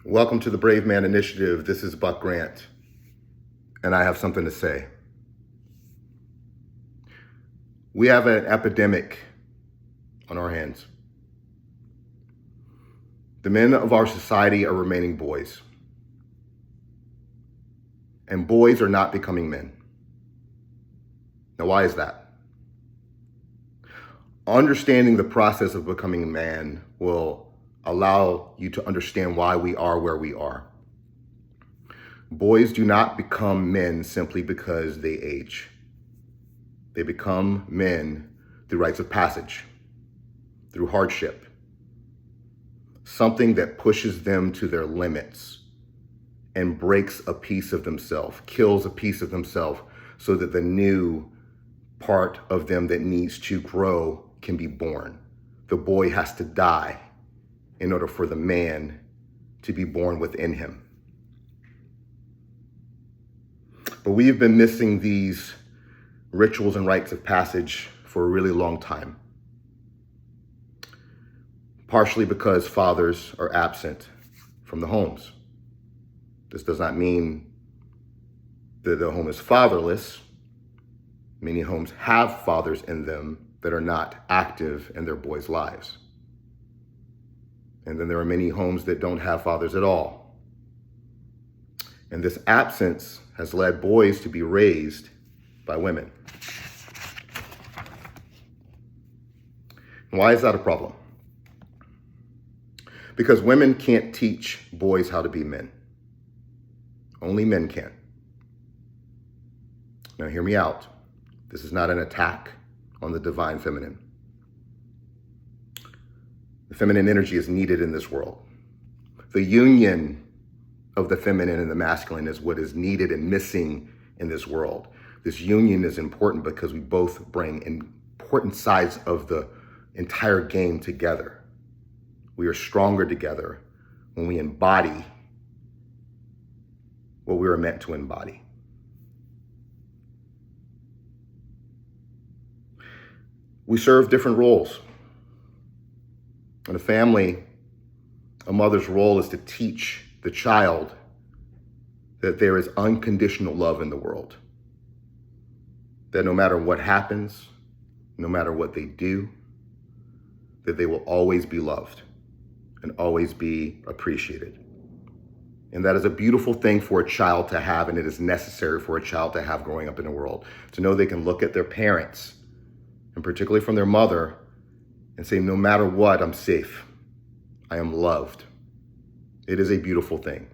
Welcome to the Brave Man Initiative. This is Buck Grant, and I have something to say. We have an epidemic on our hands. The men of our society are remaining boys, and boys are not becoming men. Now, why is that? Understanding the process of becoming a man will allow you to understand why we are where we are. Boys do not become men simply because they age. They become men through rites of passage, through hardship, something that pushes them to their limits and breaks a piece of themselves, kills a piece of themselves so that the new part of them that needs to grow can be born. The boy has to die in order for the man to be born within him. But we have been missing these rituals and rites of passage for a really long time. Partially because fathers are absent from the homes. This does not mean that the home is fatherless. Many homes have fathers in them that are not active in their boys' lives. And then there are many homes that don't have fathers at all. And this absence has led boys to be raised by women. Why is that a problem? Because women can't teach boys how to be men. Only men can. Now hear me out. This is not an attack on the divine feminine. The feminine energy is needed in this world. The union of the feminine and the masculine is what is needed and missing in this world. This union is important because we both bring important sides of the entire game together. We are stronger together when we embody what we were meant to embody. We serve different roles. In a family, a mother's role is to teach the child that there is unconditional love in the world. That no matter what happens, no matter what they do, that they will always be loved and always be appreciated. And that is a beautiful thing for a child to have, and it is necessary for a child to have growing up in the world. To know they can look at their parents, and particularly from their mother, and say, no matter what, I'm safe. I am loved. It is a beautiful thing.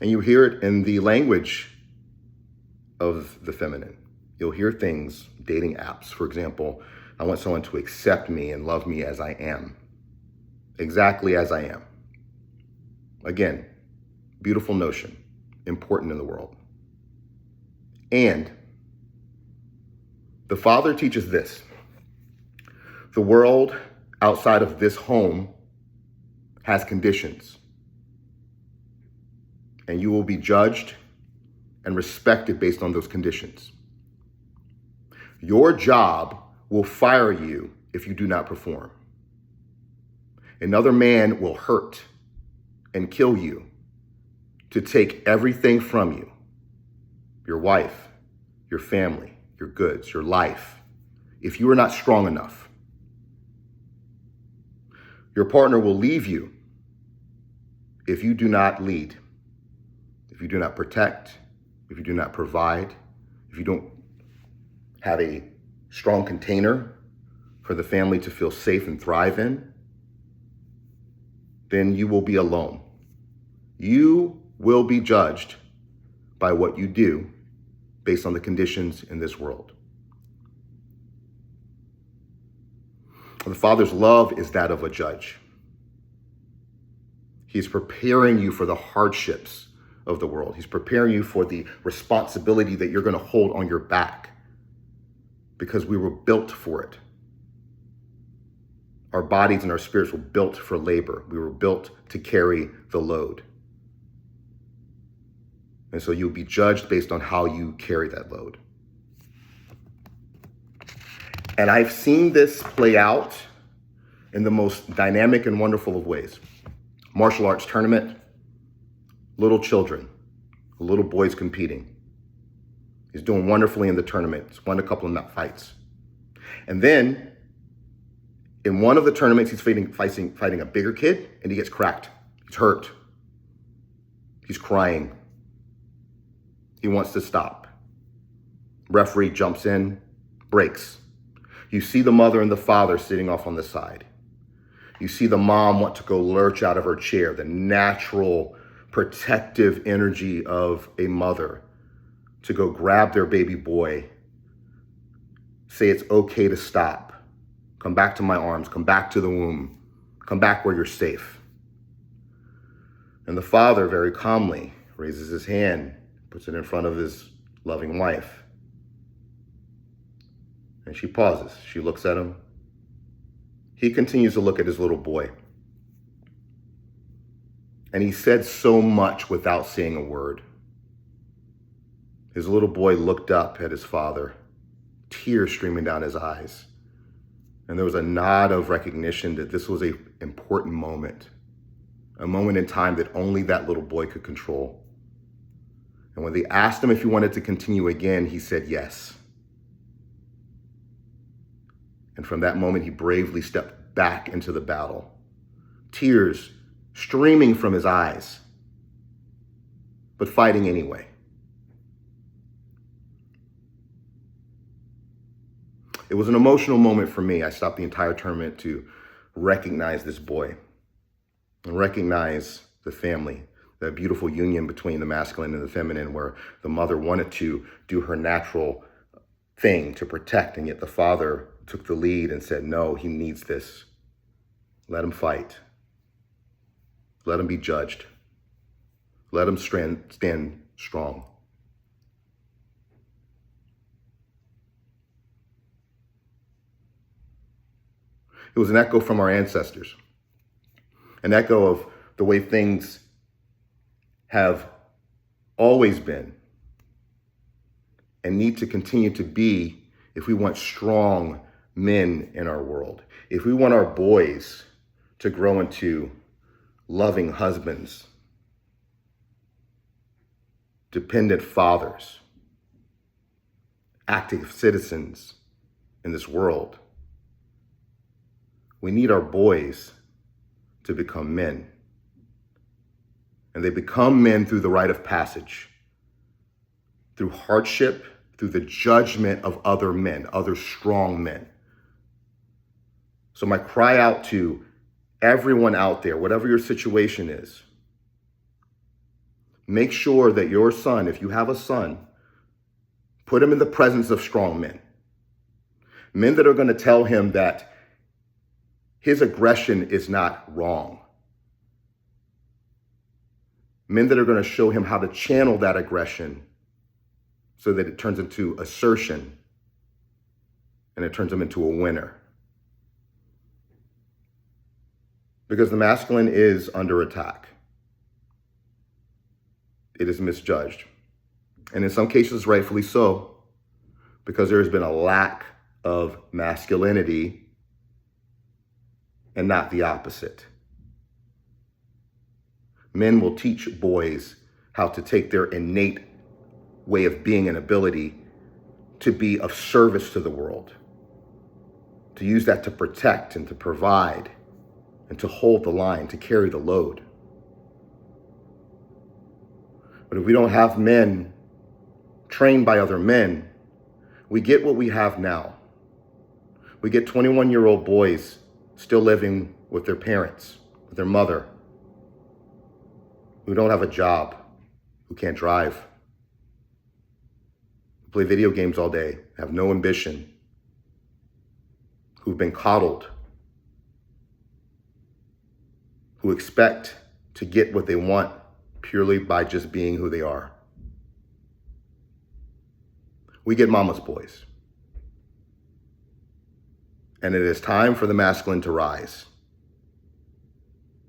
And you hear it in the language of the feminine. You'll hear things, dating apps, for example, I want someone to accept me and love me as I am. Exactly as I am. Again, beautiful notion, important in the world. And the Father teaches this. The world outside of this home has conditions, and you will be judged and respected based on those conditions. Your job will fire you if you do not perform. Another man will hurt and kill you to take everything from you, your wife, your family, your goods, your life, if you are not strong enough. Your partner will leave you if you do not lead, if you do not protect, if you do not provide, if you don't have a strong container for the family to feel safe and thrive in, then you will be alone. You will be judged by what you do based on the conditions in this world. The Father's love is that of a judge. He's preparing you for the hardships of the world. He's preparing you for the responsibility that you're going to hold on your back because we were built for it. Our bodies and our spirits were built for labor. We were built to carry the load. And so you'll be judged based on how you carry that load. And I've seen this play out in the most dynamic and wonderful of ways. Martial arts tournament, little children, little boys competing. He's doing wonderfully in the tournament. He's won a couple of fights. And then in one of the tournaments, he's fighting a bigger kid, and he gets cracked. He's hurt. He's crying. He wants to stop. Referee jumps in, breaks. You see the mother and the father sitting off on the side. You see the mom want to go lurch out of her chair, the natural protective energy of a mother to go grab their baby boy, say it's okay to stop, come back to my arms, come back to the womb, come back where you're safe. And the father very calmly raises his hand, puts it in front of his loving wife. And she pauses. She looks at him. He continues to look at his little boy. And he said so much without saying a word. His little boy looked up at his father, tears streaming down his eyes. And there was a nod of recognition that this was an important moment, a moment in time that only that little boy could control. And when they asked him if he wanted to continue again, he said yes. And from that moment, he bravely stepped back into the battle, tears streaming from his eyes, but fighting anyway. It was an emotional moment for me. I stopped the entire tournament to recognize this boy and recognize the family, the beautiful union between the masculine and the feminine, where the mother wanted to do her natural thing to protect, and yet the father took the lead and said, no, he needs this. Let him fight. Let him be judged. Let him stand strong. It was an echo from our ancestors, an echo of the way things have always been and need to continue to be if we want strong men in our world, if we want our boys to grow into loving husbands, dependent fathers, active citizens in this world. We need our boys to become men. And they become men through the rite of passage, through hardship, through the judgment of other men, other strong men. So my cry out to everyone out there, whatever your situation is, make sure that your son, if you have a son, put him in the presence of strong men. Men that are going to tell him that his aggression is not wrong. Men that are going to show him how to channel that aggression so that it turns into assertion and it turns him into a winner. Because the masculine is under attack. It is misjudged. And in some cases, rightfully so, because there has been a lack of masculinity and not the opposite. Men will teach boys how to take their innate way of being and ability to be of service to the world, to use that to protect and to provide and to hold the line, to carry the load. But if we don't have men trained by other men, we get what we have now. We get 21-year-old boys still living with their parents, with their mother, who don't have a job, who can't drive, who play video games all day, have no ambition, who've been coddled, who expect to get what they want purely by just being who they are. We get mama's boys. And it is time for the masculine to rise.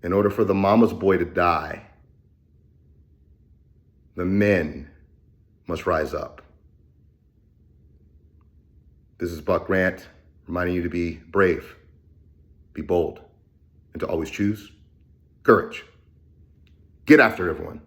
In order for the mama's boy to die, the men must rise up. This is Buck Grant, reminding you to be brave, be bold, and to always choose Courage. Get after it, everyone.